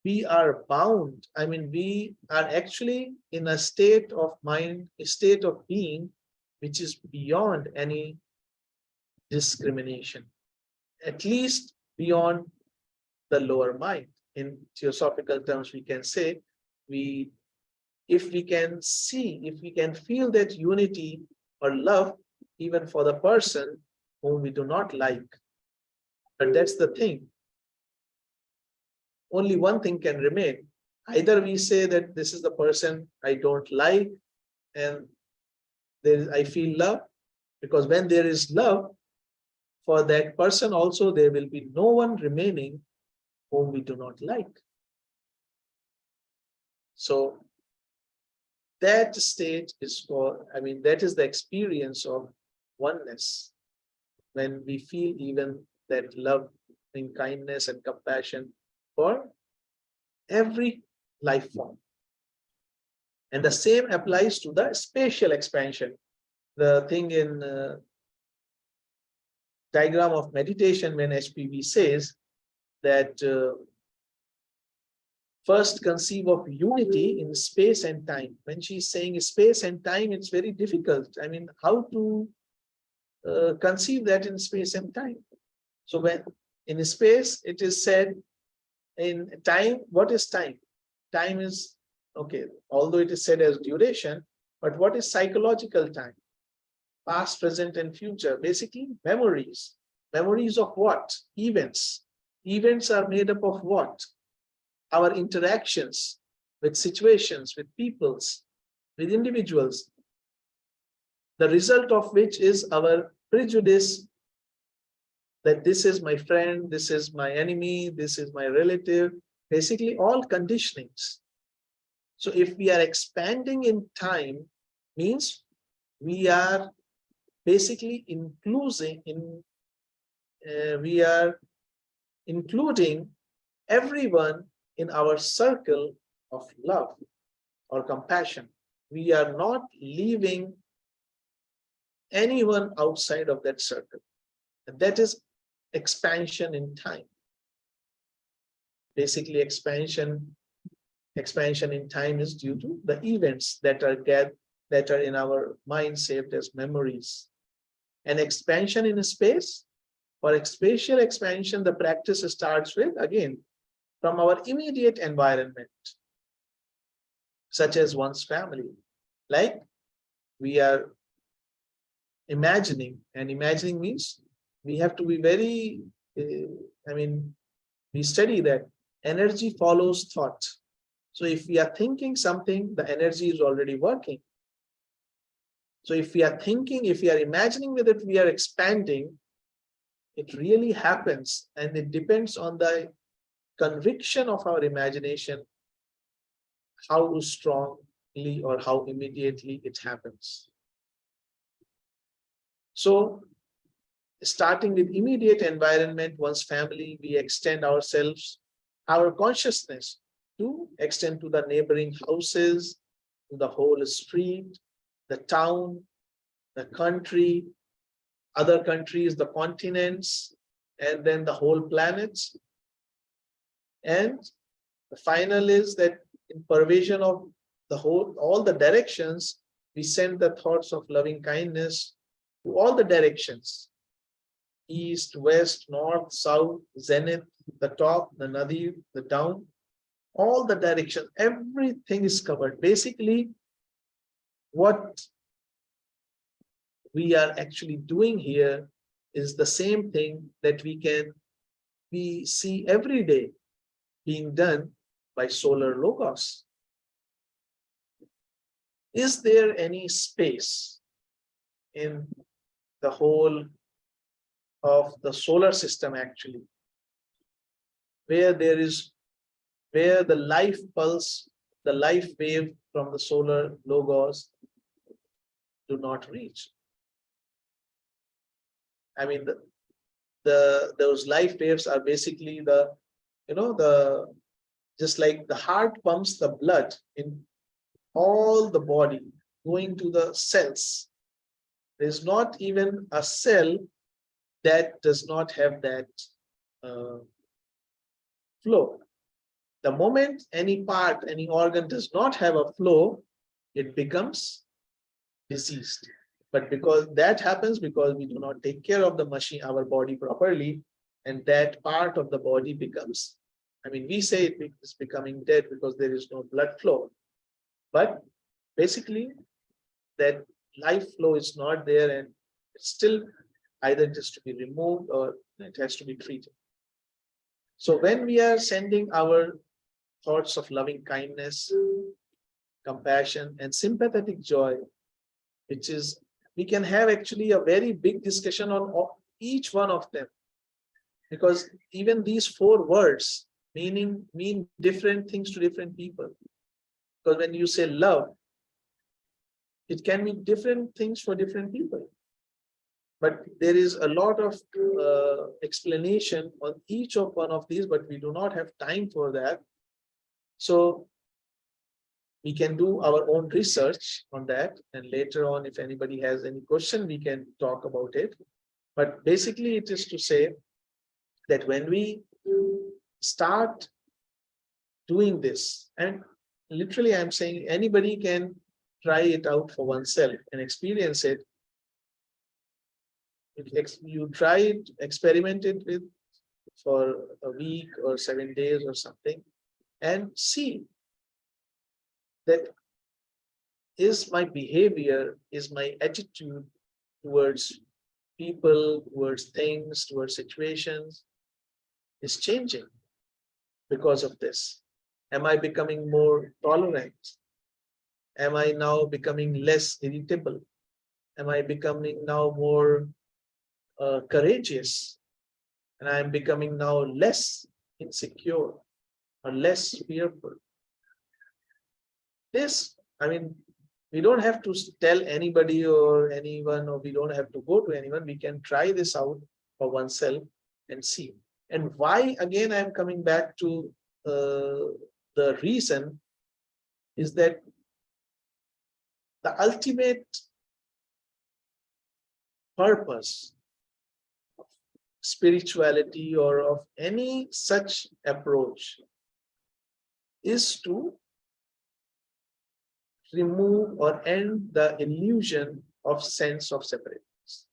B: we are bound. I mean, we are actually in a state of mind, a state of being, which is beyond any discrimination, at least beyond the lower mind. In theosophical terms, we can say, if we can see, if we can feel that unity or love, even for the person whom we do not like. But that's the thing. Only one thing can remain. Either we say that this is the person I don't like, and I feel love, because when there is love for that person also, there will be no one remaining whom we do not like. So that state is called, I mean, that is the experience of oneness, when we feel even that love and kindness and compassion for every life form. And the same applies to the spatial expansion. The thing in diagram of meditation, when HPV says that first conceive of unity in space and time. When she's saying space and time, it's very difficult. I mean, how to conceive that in space and time? So when in space, it is said, in time, what is time? Time is, okay, although it is said as duration, but what is psychological time? Past, present, and future. Basically, memories. Memories of what? Events. Events are made up of what? Our interactions with situations, with peoples, with individuals, the result of which is our prejudice that this is my friend, this is my enemy, this is my relative, basically all conditionings. So if we are expanding in time, means we are basically we are including everyone in our circle of love or compassion. We are not leaving anyone outside of that circle. And that is expansion in time. Basically, expansion in time is due to the events that are in our mind saved as memories. And expansion in space, for spatial expansion, the practice starts with, again, from our immediate environment, such as one's family. Like we are imagining, and imagining means we have to be very, we study that energy follows thought. So if we are thinking something, the energy is already working. So if we are thinking, if we are imagining with it, we are expanding, it really happens. And it depends on the conviction of our imagination, how strongly or how immediately it happens. So starting with immediate environment, one's family, we extend ourselves, our consciousness to extend to the neighboring houses, to the whole street, the town, the country, other countries, the continents, and then the whole planet. And the final is that in pervasion of all the directions, we send the thoughts of loving kindness to all the directions: east, west, north, south, zenith, the top, the nadi, the down, all the directions, everything is covered. Basically, what we are actually doing here is the same thing that we see every day being done by solar logos. Is there any space in the whole of the solar system actually where the life pulse, the life wave from the solar logos do not reach? I mean, those life waves are basically just like the heart pumps the blood in all the body going to the cells. There's not even a cell that does not have that flow. The moment any part, any organ does not have a flow, it becomes diseased. But because that happens because we do not take care of the machine, our body properly, and that part of the body becomes, we say it is becoming dead because there is no blood flow. But basically, that life flow is not there, and it's still either it has to be removed or it has to be treated. So when we are sending our thoughts of loving kindness, compassion, and sympathetic joy, which is, we can have actually a very big discussion on each one of them, because even these 4 words mean different things to different people. Because when you say love, it can mean different things for different people. But there is a lot of explanation on each of one of these, but we do not have time for that. So we can do our own research on that, and later on, if anybody has any question, we can talk about it. But basically, it is to say that when we start doing this, and literally I'm saying anybody can try it out for oneself and experience it. You try it, experiment it with for a week or 7 days or something, and see that is my behavior, is my attitude towards people, towards things, towards situations is changing because of this. Am I becoming more tolerant? Am I now becoming less irritable? Am I becoming now more courageous? And I am becoming now less insecure or less fearful? This, we don't have to tell anybody or anyone, or we don't have to go to anyone. We can try this out for oneself and see. And why, again, I'm coming back to the reason is that the ultimate purpose of spirituality or of any such approach is to remove or end the illusion of sense of separateness.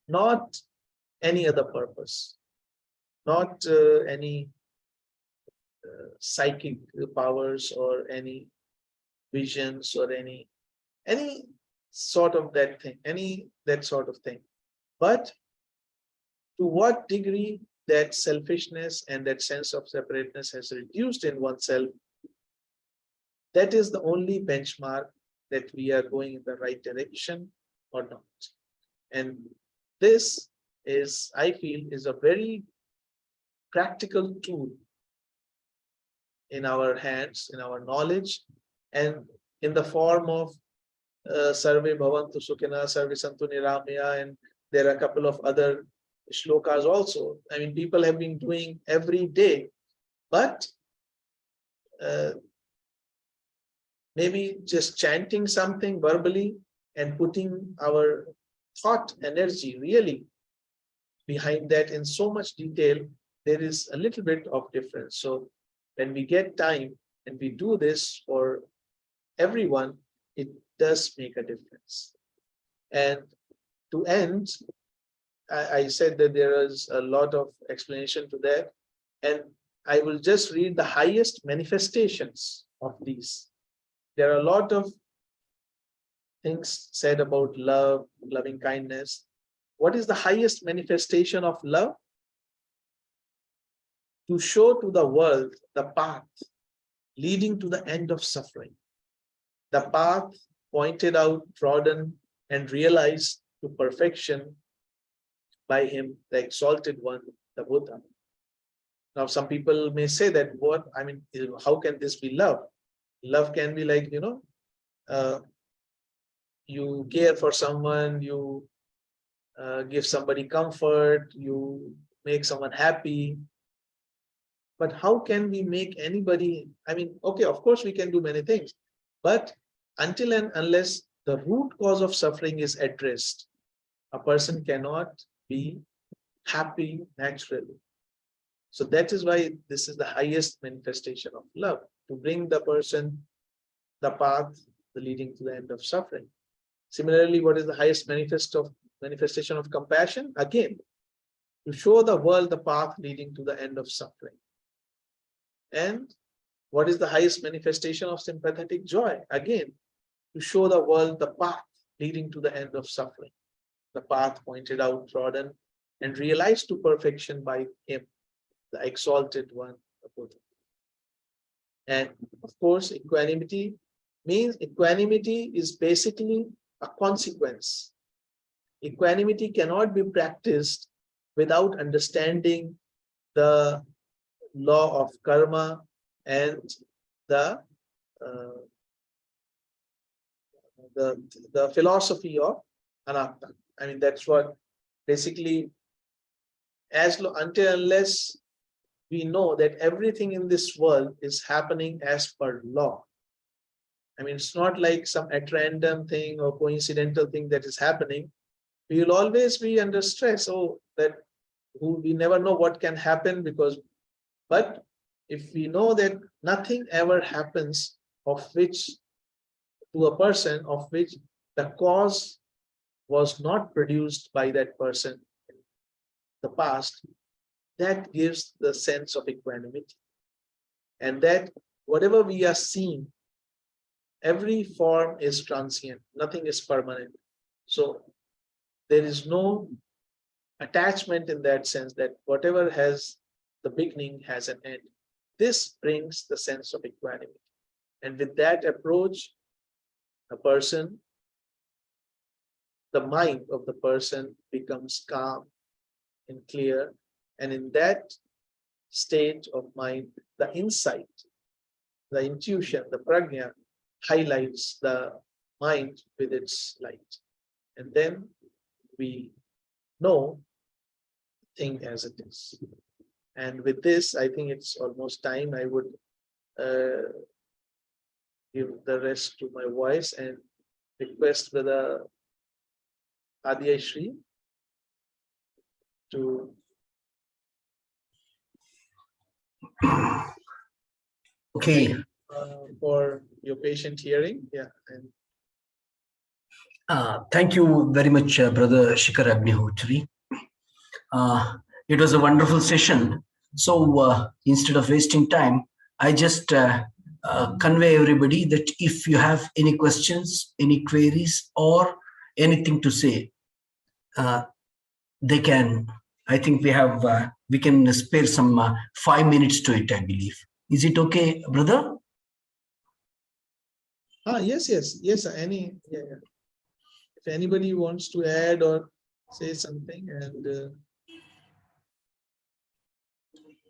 B: Not any other purpose, not any psychic powers or any visions or any sort of that sort of thing. But to what degree that selfishness and that sense of separateness has reduced in oneself, that is the only benchmark that we are going in the right direction or not. And this is, I feel, is a very practical tool in our hands, in our knowledge, and in the form of Sarve Bhavantu Sukhina, Sarve Santu Niramaya, and there are a couple of other shlokas also. People have been doing every day, but maybe just chanting something verbally and putting our thought energy really behind that in so much detail, there is a little bit of difference. So when we get time and we do this for everyone, it does make a difference. And to end, I said that there is a lot of explanation to that, and I will just read the highest manifestations of these. There are a lot of things said about love, loving kindness. What is the highest manifestation of love? To show to the world the path leading to the end of suffering. The path pointed out, trodden, and realized to perfection by him, the exalted one, the Buddha. Now, some people may say that, what, I mean, how can this be love? Love can be like, you care for someone, you give somebody comfort, you make someone happy. But how can we make anybody, I mean, okay, of course we can do many things, but until and unless the root cause of suffering is addressed, a person cannot be happy naturally. So that is why this is the highest manifestation of love, to bring the person the path leading to the end of suffering. Similarly, what is the highest manifestation of compassion? Again, to show the world the path leading to the end of suffering. And what is the highest manifestation of sympathetic joy? Again, to show the world the path leading to the end of suffering. The path pointed out, trodden, and realized to perfection by him, the exalted one, the Buddha. And of course, equanimity is basically a consequence. Equanimity cannot be practiced without understanding the law of karma and the philosophy of anatta. I mean, that's what basically, until unless we know that everything in this world is happening as per law. I mean, it's not like some at random thing or coincidental thing that is happening. We will always be under stress. Oh, we never know what can happen but if we know that nothing ever happens to a person of which the cause was not produced by that person in the past, that gives the sense of equanimity. And that whatever we are seeing, every form is transient, nothing is permanent. So there is no attachment in that sense, that whatever has the beginning has an end. This brings the sense of equanimity. And with that approach, the mind of the person becomes calm and clear. And in that state of mind, the insight, the intuition, the prajna highlights the mind with its light. And then we know the thing as it is. And with this, I think it's almost time. I would give the rest to my voice and request Brother Adya Shri to
A: Okay.
B: For your patient hearing. Yeah. And
A: thank you very much, Brother Shikhar Agnihotri. It was a wonderful session. So instead of wasting time, I just convey everybody that if you have any questions, any queries, or anything to say, they can. I think we can spare some 5 minutes to it, I believe. Is it okay, brother?
B: Yes. If anybody wants to add or say something, and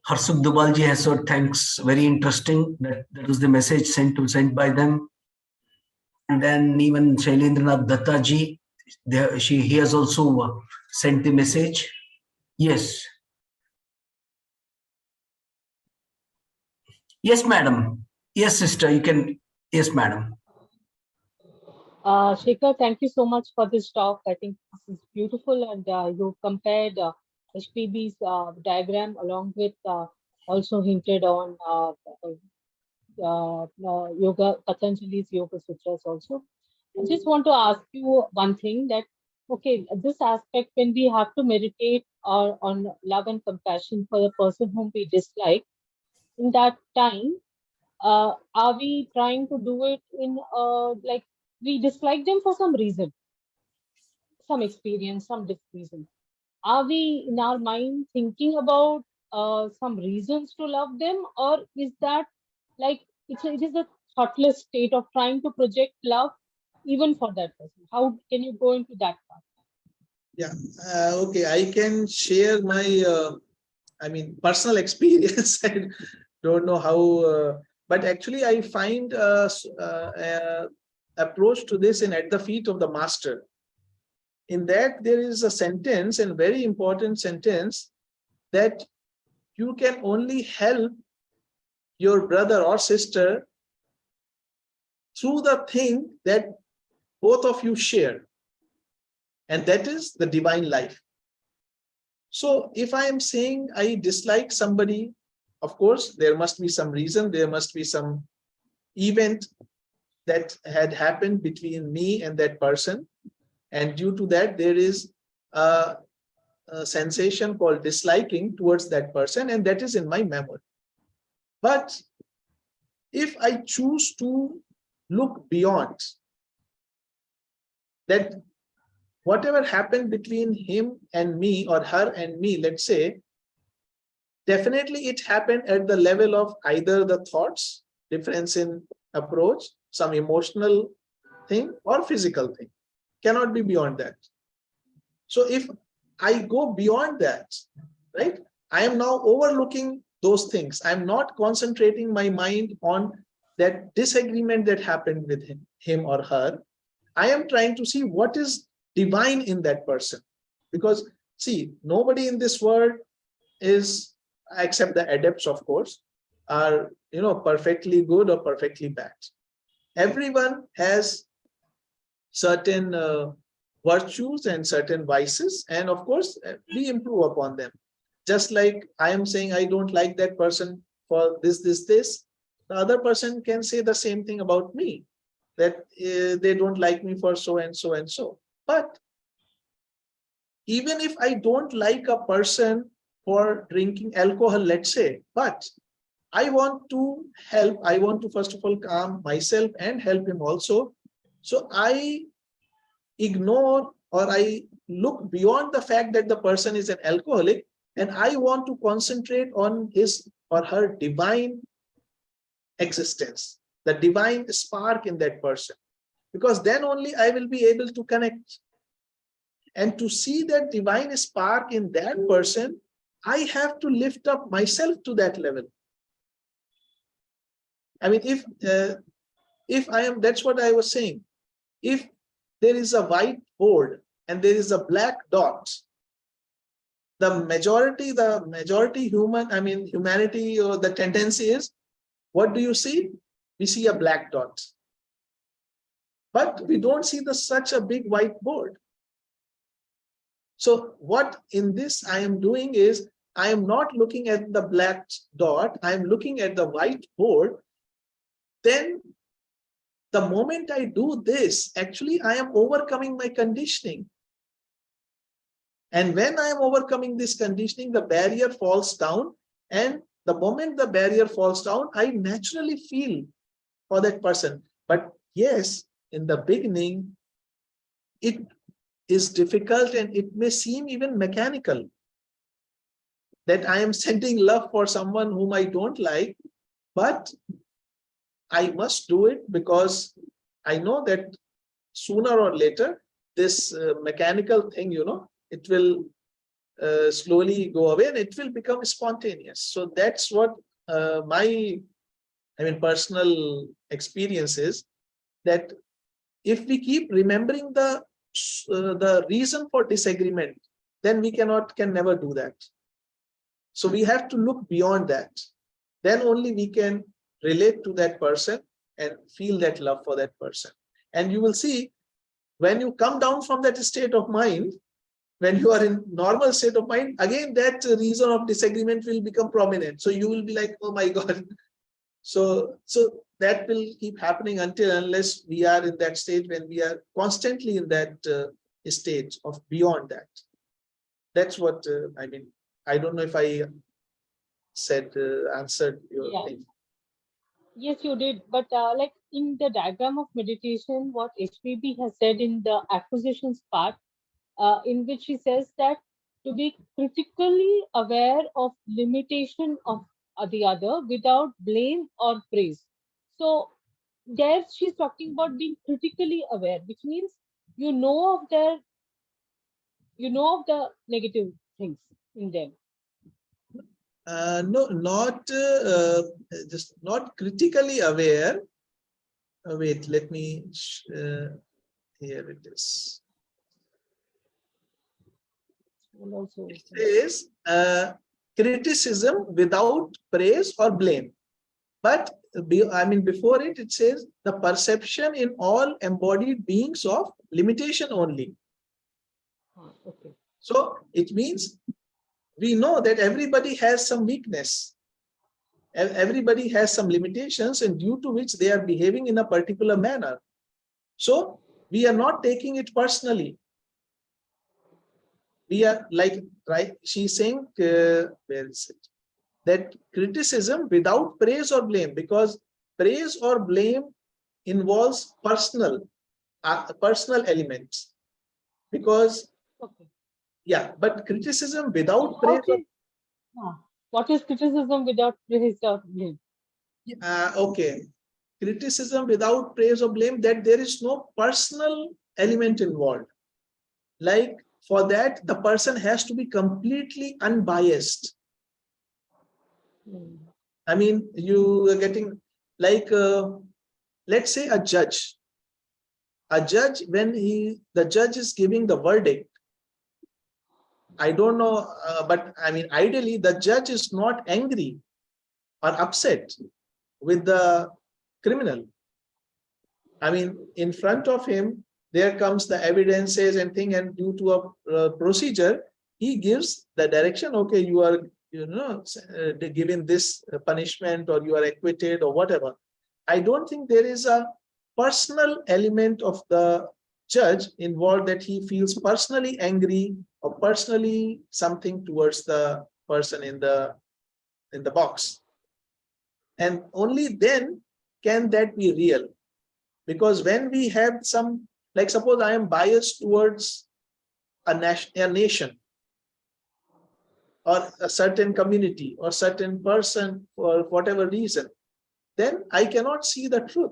A: Harsuk Dubalji has said thanks. Very interesting. That was the message sent by them. And then even Shailendranath Dattaji, he has also sent the message. Yes. Yes, madam. Yes, sister, you can. Yes, madam.
C: Shikhar, thank you so much for this talk. I think this is beautiful, and you compared HPB's diagram along with also hinted on yoga, Patanjali's Yoga Sutras also. I just want to ask you one thing that, okay, this aspect when we have to meditate on love and compassion for the person whom we dislike, in that time, are we trying to do it in like we dislike them for some reason, some experience, some reason? Are we in our mind thinking about some reasons to love them, or is that like it is a thoughtless state of trying to project love even for that person? How can you go into that part?
B: Yeah. Okay. I can share my, personal experience. I don't know how, but actually I find approach to this in At the Feet of the Master. In that there is a sentence, and very important sentence, that you can only help your brother or sister through the thing that both of you share, and that is the divine life. So if I am saying I dislike somebody, of course, there must be some reason, there must be some event that had happened between me and that person. And due to that, there is a sensation called disliking towards that person, and that is in my memory. But if I choose to look beyond that, whatever happened between him and me, or her and me, let's say, definitely it happened at the level of either the thoughts, difference in approach, some emotional thing, or physical thing. Cannot be beyond that. So if I go beyond that, right, I am now overlooking those things. I'm not concentrating my mind on that disagreement that happened with him or her. I am trying to see what is divine in that person. Because see, nobody in this world is, except the adepts, of course, are perfectly good or perfectly bad. Everyone has certain virtues and certain vices, and of course we improve upon them. Just like I am saying I don't like that person for this, the other person can say the same thing about me, that they don't like me for so and so and so. But even if I don't like a person for drinking alcohol, let's say, but I want to help, I want to first of all calm myself and help him also. So I ignore, or I look beyond the fact that the person is an alcoholic, and I want to concentrate on his or her divine existence, the divine spark in that person, because then only I will be able to connect. And to see that divine spark in that person, I have to lift up myself to that level. I mean, if I am, that's what I was saying. If there is a white board and there is a black dot, the majority humanity, or the tendency is, what do you see? We see a black dot. But we don't see such a big white board. So what in this I am doing is, I am not looking at the black dot, I am looking at the white board. Then the moment I do this, actually I am overcoming my conditioning. And when I am overcoming this conditioning, the barrier falls down. And the moment the barrier falls down, I naturally feel for that person. But yes, in the beginning, it is difficult, and it may seem even mechanical, that I am sending love for someone whom I don't like, but I must do it because I know that sooner or later, this mechanical thing, it will slowly go away and it will become spontaneous. So that's what my personal experience is, that if we keep remembering the reason for disagreement, then we can never do that. So we have to look beyond that. Then only we can relate to that person and feel that love for that person. And you will see, when you come down from that state of mind, when you are in normal state of mind, again that reason of disagreement will become prominent. So you will be like, oh my God. So that will keep happening unless we are in that stage when we are constantly in that stage of beyond that. That's what I mean. I don't know if I said answered your thing.
C: Yes, you did. But like in the diagram of meditation, what HPB has said in the acquisitions part, in which he says that to be critically aware of limitation of the other without blame or praise. So there she's talking about being critically aware, which means you know of their, you know of the negative things in them.
B: No, not just not critically aware. Wait, let me. Here it is. It says criticism without praise or blame. But I mean, before it, it says the perception in all embodied beings of limitation only.
C: Okay.
B: So it means we know that everybody has some weakness. Everybody has some limitations, and due to which they are behaving in a particular manner. So we are not taking it personally. We are like, right? She's saying, where is it? That criticism without praise or blame, because praise or blame involves personal elements. Because yeah, but criticism without praise.
C: What is criticism without praise or blame?
B: Okay, criticism without praise or blame, that there is no personal element involved. Like for that, the person has to be completely unbiased. I mean, you are getting like, let's say a judge. A judge, when the judge is giving the verdict, I don't know, but I mean, ideally, the judge is not angry or upset with the criminal. I mean, in front of him, there comes the evidences and thing, and due to a procedure, he gives the direction. Okay, you are, given this punishment, or you are acquitted, or whatever. I don't think there is a personal element of the judge involved, that he feels personally angry or personally something towards the person in the box. And only then can that be real. Because when we have some, like suppose I am biased towards a nation, or a certain community, or certain person for whatever reason, then I cannot see the truth.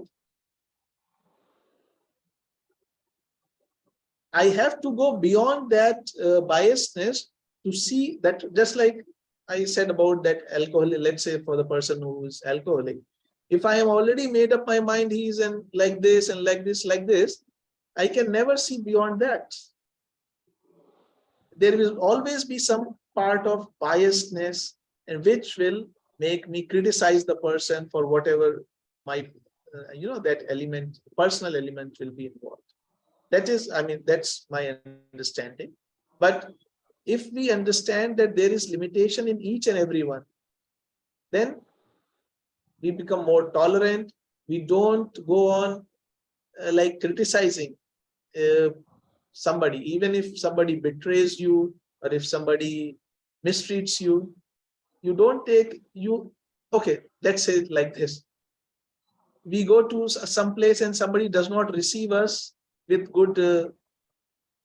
B: I have to go beyond that biasness to see that, just like I said about that alcoholic, let's say for the person who is alcoholic, if I am already made up my mind, he is like this and like this, I can never see beyond that. There will always be some part of biasness, and which will make me criticize the person for whatever my, that element, personal element will be involved. That is, I mean, that's my understanding. But if we understand that there is limitation in each and every one, then we become more tolerant. We don't go on like criticizing somebody, even if somebody betrays you, or if somebody mistreats you. You don't take you. Okay, let's say it like this. We go to some place and somebody does not receive us with good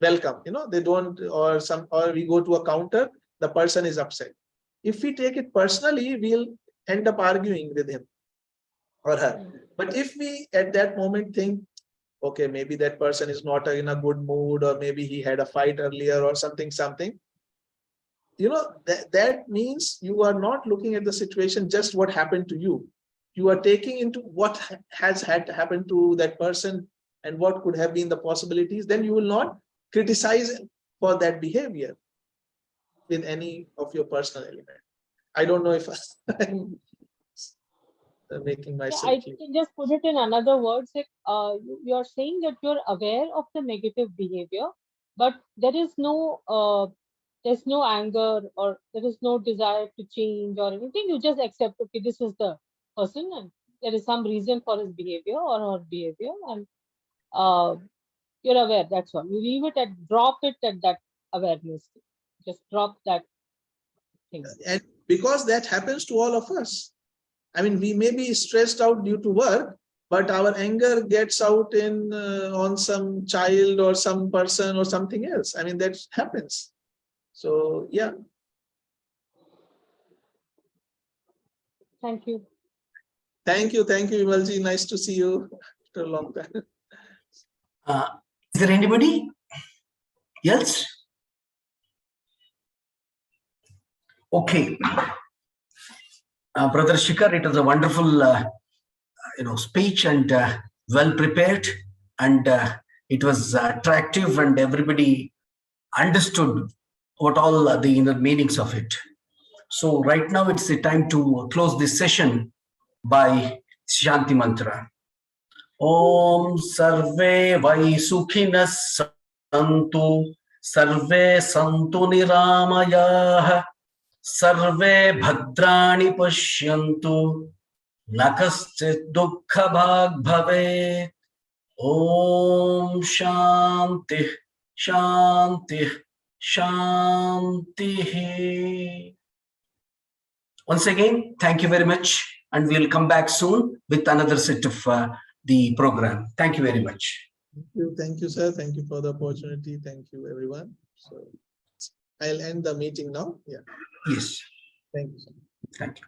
B: welcome, they don't, or we go to a counter, the person is upset. If we take it personally, we'll end up arguing with him or her. But if we at that moment think, okay, maybe that person is not in a good mood, or maybe he had a fight earlier or something, that means you are not looking at the situation just what happened to you. You are taking into what has had to happen to that person and what could have been the possibilities. Then you will not criticize for that behavior with any of your personal element. I don't know if I'm making myself
C: I can just put it in another words. Like, you're saying that you're aware of the negative behavior, but there's no anger, or there is no desire to change or anything. You just accept, okay, this is the person, and there is some reason for his behavior or her behavior, and you're aware. That's all. You leave it at drop it at that awareness. Just drop that thing.
B: And because that happens to all of us. I mean, we may be stressed out due to work, but our anger gets out in on some child or some person or something else. I mean, that happens. So, yeah.
C: Thank you.
B: Thank you, Vimalji. Nice to see you after a long time.
A: Is there anybody else? Okay. Brother Shikhar, it was a wonderful speech and well prepared, and it was attractive, and everybody understood what all the inner meanings of it. So right now it's the time to close this session by Shanti Mantra. Om Sarve Vai Sukhinas Santu Sarve Santu Niramayah Sarve Bhadrani Pashyantu Nakaschit Dukkha Bhag Bhavet. Om Shanti Shanti Shanti. Once again, thank you very much, and we'll come back soon with another set of the program. Thank you very much.
B: Thank you, sir. Thank you for the opportunity. Thank you, everyone. So I'll end the meeting now. Yeah.
A: Yes.
B: Thank you, sir.
A: Thank you.